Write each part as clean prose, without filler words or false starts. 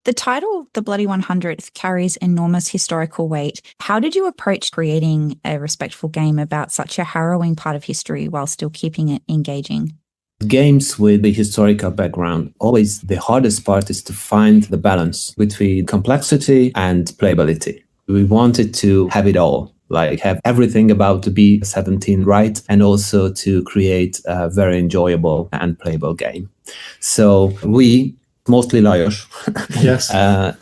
The title, The Bloody 100th, carries enormous historical weight. How did you approach creating a respectful game about such a harrowing part of history while still keeping it engaging? Games with the historical background, always the hardest part is to find the balance between complexity and playability. We wanted to have it all, like have everything about the B-17 right, and also to create a very enjoyable and playable game. So we, mostly Lajos, Yes.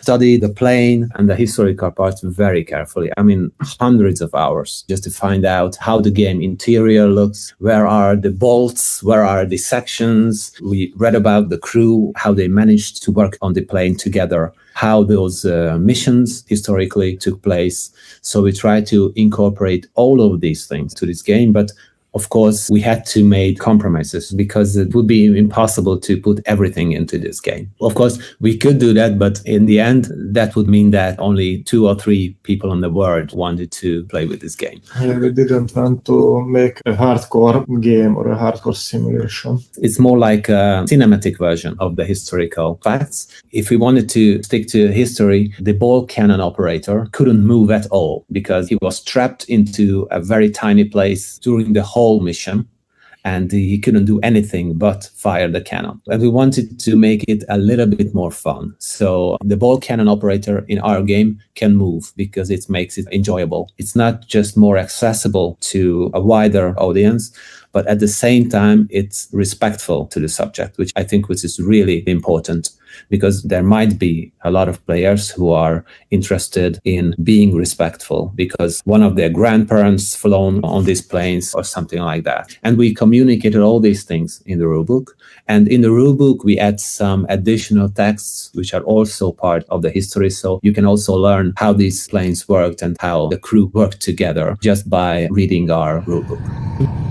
study the plane and the historical parts very carefully. I mean, hundreds of hours just to find out how the game interior looks, where are the bolts, where are the sections. We read about the crew, how they managed to work on the plane together, how those missions historically took place. So we try to incorporate all of these things to this game, but of course, we had to make compromises because it would be impossible to put everything into this game. Of course, we could do that, but in the end, that would mean that only 2 or 3 people in the world wanted to play with this game. Yeah, we didn't want to make a hardcore game or a hardcore simulation. It's more like a cinematic version of the historical facts. If we wanted to stick to history, the ball cannon operator couldn't move at all because he was trapped into a very tiny place during the whole mission, and he couldn't do anything but fire the cannon. And we wanted to make it a little bit more fun. So the ball cannon operator in our game can move because it makes it enjoyable. It's not just more accessible to a wider audience, but at the same time, it's respectful to the subject, which I think is really important, because there might be a lot of players who are interested in being respectful because one of their grandparents flown on these planes or something like that. And we communicated all these things in the rulebook. And in the rulebook, we add some additional texts, which are also part of the history. So you can also learn how these planes worked and how the crew worked together just by reading our rulebook.